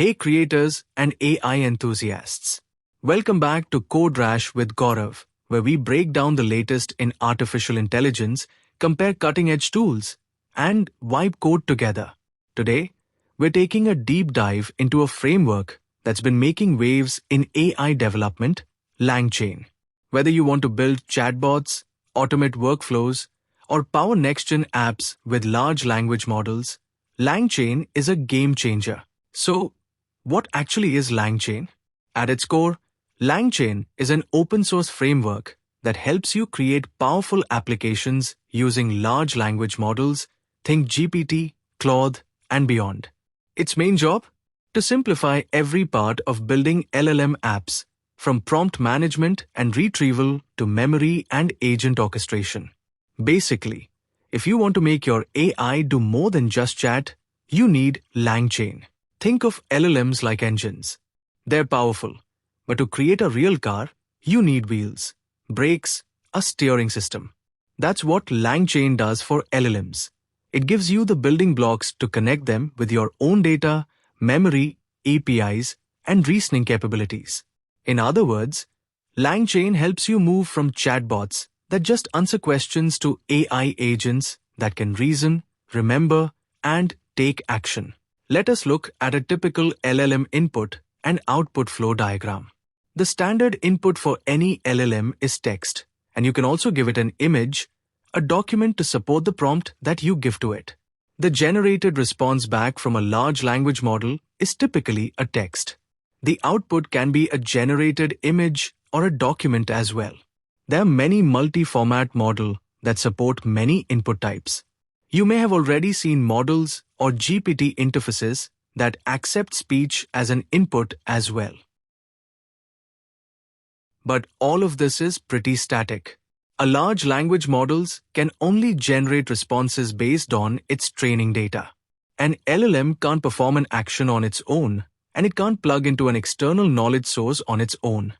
Hey creators and AI enthusiasts. Welcome back to Code Rash with Gaurav, where we break down the latest in artificial intelligence, compare cutting-edge tools, and wipe code together. Today, we're taking a deep dive into a framework that's been making waves in AI development, LangChain. Whether you want to build chatbots, automate workflows, or power next-gen apps with large language models, LangChain is a game changer. So, what actually is LangChain? At its core, LangChain is an open-source framework that helps you create powerful applications using large language models, think GPT, Claude, and beyond. Its main job? To simplify every part of building LLM apps, from prompt management and retrieval to memory and agent orchestration. Basically, if you want to make your AI do more than just chat, you need LangChain. Think of LLMs like engines. They're powerful, but to create a real car, you need wheels, brakes, a steering system. That's what LangChain does for LLMs. It gives you the building blocks to connect them with your own data, memory, APIs, and reasoning capabilities. In other words, LangChain helps you move from chatbots that just answer questions to AI agents that can reason, remember, and take action. Let us look at a typical LLM input and output flow diagram. The standard input for any LLM is text, and you can also give it an image, a document to support the prompt that you give to it. The generated response back from a large language model is typically a text. The output can be a generated image or a document as well. There are many multi-format models that support many input types. You may have already seen models or GPT interfaces that accept speech as an input as well. But all of this is pretty static. A large language models can only generate responses based on its training data. An LLM can't perform an action on its own, and it can't plug into an external knowledge source on its own.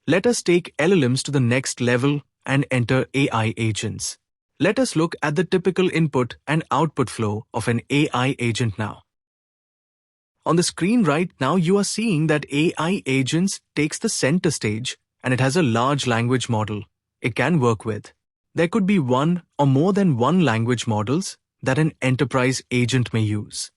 Let us take LLMs to the next level and enter AI agents. Let us look at the typical input and output flow of an AI agent now. On the screen right now, you are seeing that AI agents takes the center stage and it has a large language model it can work with. There could be one or more than one language models that an enterprise agent may use.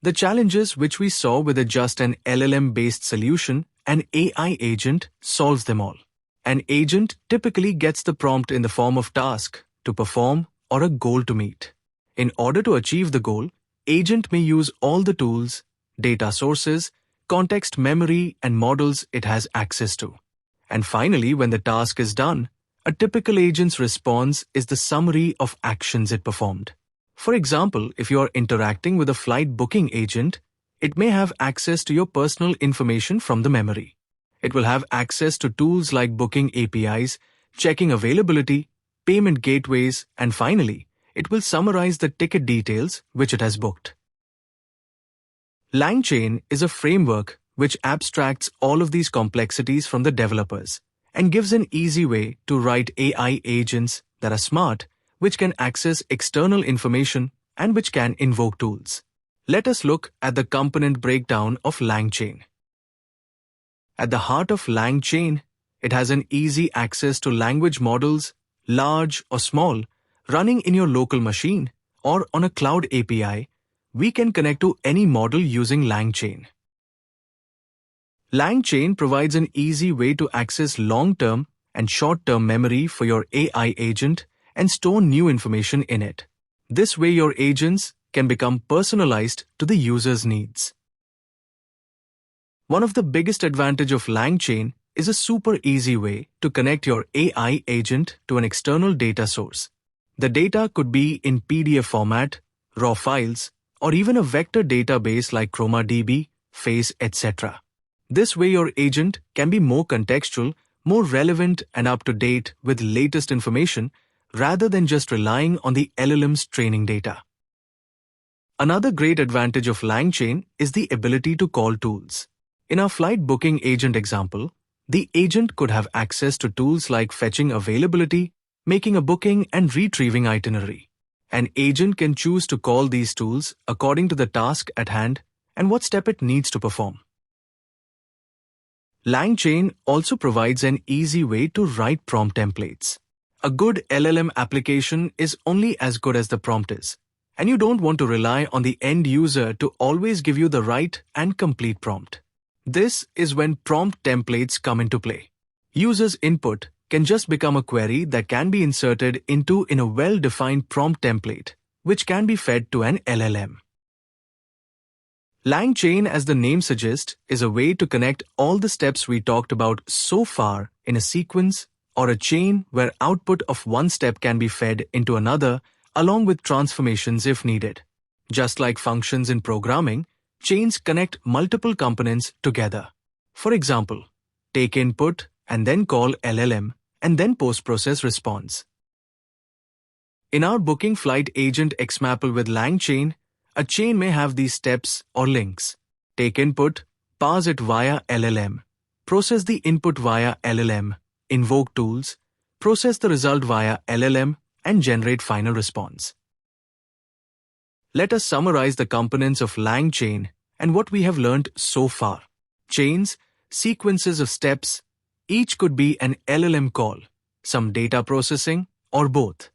The challenges which we saw with just an LLM-based solution, an AI agent solves them all. An agent typically gets the prompt in the form of task to perform or a goal to meet. In order to achieve the goal, agent may use all the tools, data sources, context memory, and models it has access to. And finally, when the task is done, a typical agent's response is the summary of actions it performed. For example, if you are interacting with a flight booking agent, it may have access to your personal information from the memory. It will have access to tools like booking APIs, checking availability, payment gateways, and finally, it will summarize the ticket details which it has booked. LangChain is a framework which abstracts all of these complexities from the developers and gives an easy way to write AI agents that are smart, which can access external information and which can invoke tools. Let us look at the component breakdown of LangChain. At the heart of LangChain, it has an easy access to language models, large or small, running in your local machine or on a cloud API. We can connect to any model using LangChain. LangChain provides an easy way to access long-term and short-term memory for your AI agent and store new information in it. This way your agents can become personalized to the user's needs. One of the biggest advantages of LangChain is a super easy way to connect your AI agent to an external data source. The data could be in PDF format, raw files, or even a vector database like Chroma DB, Face, etc. This way your agent can be more contextual, more relevant and up to date with latest information rather than just relying on the LLM's training data. Another great advantage of LangChain is the ability to call tools. In our flight booking agent example, the agent could have access to tools like fetching availability, making a booking, and retrieving itinerary. An agent can choose to call these tools according to the task at hand and what step it needs to perform. LangChain also provides an easy way to write prompt templates. A good LLM application is only as good as the prompt is, and you don't want to rely on the end user to always give you the right and complete prompt. This is when prompt templates come into play. Users' input can just become a query that can be inserted into a well-defined prompt template, which can be fed to an LLM. LangChain, as the name suggests, is a way to connect all the steps we talked about so far in a sequence or a chain where output of one step can be fed into another along with transformations if needed. Just like functions in programming, chains connect multiple components together. For example, take input and then call LLM and then post-process response. In our booking flight agent example with LangChain, a chain may have these steps or links. Take input, parse it via LLM, process the input via LLM, invoke tools, process the result via LLM, and generate final response. Let us summarize the components of LangChain and what we have learned so far. Chains, sequences of steps, each could be an LLM call, some data processing, or both.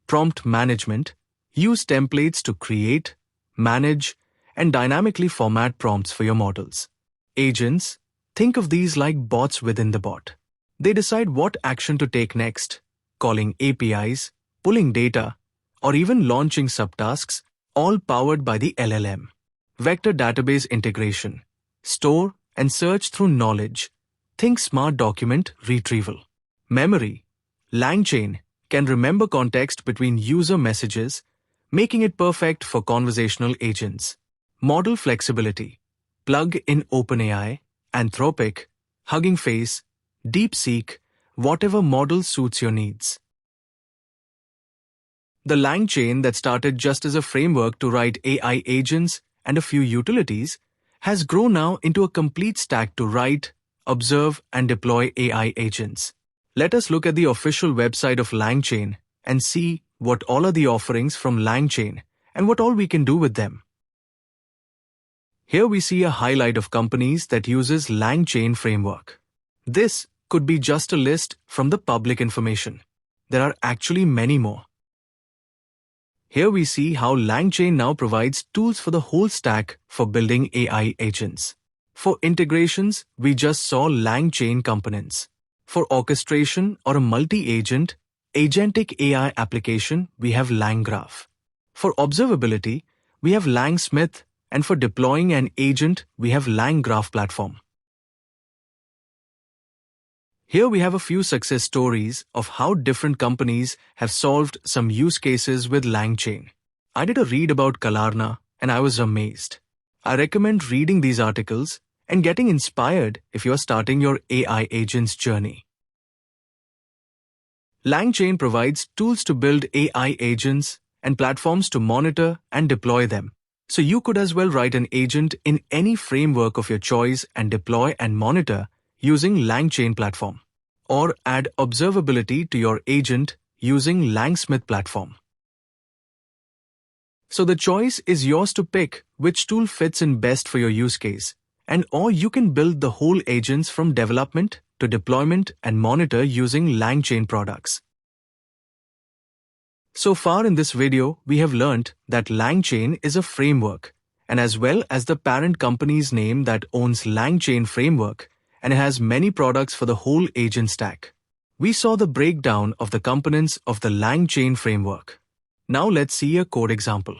Prompt management, use templates to create, manage, and dynamically format prompts for your models. Agents, think of these like bots within the bot. They decide what action to take next, calling APIs, pulling data, or even launching subtasks, all powered by the LLM. Vector database integration, store and search through knowledge. Think smart document retrieval. Memory, LangChain can remember context between user messages, making it perfect for conversational agents. Model flexibility, plug in OpenAI, Anthropic, Hugging Face, DeepSeek, whatever model suits your needs. The LangChain that started just as a framework to write AI agents and a few utilities has grown now into a complete stack to write, observe, and deploy AI agents. Let us look at the official website of LangChain and see what all are the offerings from LangChain and what all we can do with them. Here we see a highlight of companies that uses LangChain framework. This could be just a list from the public information. There are actually many more. Here we see how LangChain now provides tools for the whole stack for building AI agents. For integrations, we just saw LangChain components. For orchestration or a multi-agent, agentic AI application, we have LangGraph. For observability, we have LangSmith, and for deploying an agent, we have LangGraph platform. Here we have a few success stories of how different companies have solved some use cases with LangChain. I did a read about Klarna and I was amazed. I recommend reading these articles and getting inspired if you are starting your AI agents journey. LangChain provides tools to build AI agents and platforms to monitor and deploy them. So you could as well write an agent in any framework of your choice and deploy and monitor using LangChain platform. Or add observability to your agent using LangSmith platform. So the choice is yours to pick which tool fits in best for your use case, and or you can build the whole agents from development to deployment and monitor using LangChain products. So far in this video, we have learned that LangChain is a framework, and as well as the parent company's name that owns LangChain framework, and it has many products for the whole agent stack. We saw the breakdown of the components of the LangChain framework. Now let's see a code example.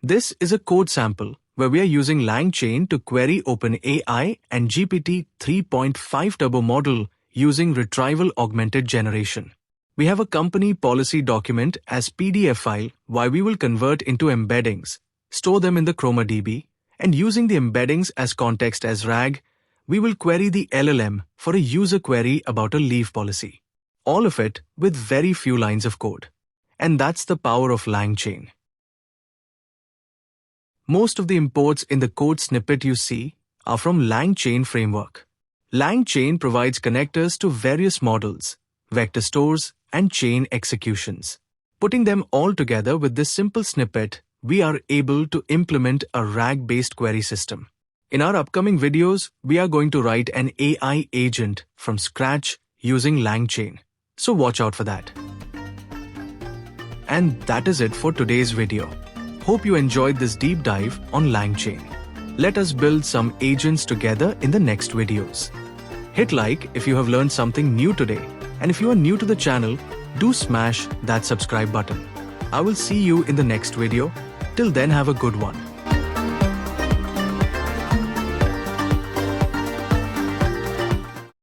This is a code sample where we are using LangChain to query OpenAI and GPT 3.5 Turbo model using retrieval augmented generation. We have a company policy document as PDF file while we will convert into embeddings, store them in the Chroma DB, and using the embeddings as context as RAG, we will query the LLM for a user query about a leave policy. All of it with very few lines of code. And that's the power of LangChain. Most of the imports in the code snippet you see are from LangChain framework. LangChain provides connectors to various models, vector stores, and chain executions. Putting them all together with this simple snippet, we are able to implement a RAG-based query system. In our upcoming videos, we are going to write an AI agent from scratch using LangChain. So watch out for that. And that is it for today's video. Hope you enjoyed this deep dive on LangChain. Let us build some agents together in the next videos. Hit like if you have learned something new today. And if you are new to the channel, do smash that subscribe button. I will see you in the next video. Till then, have a good one.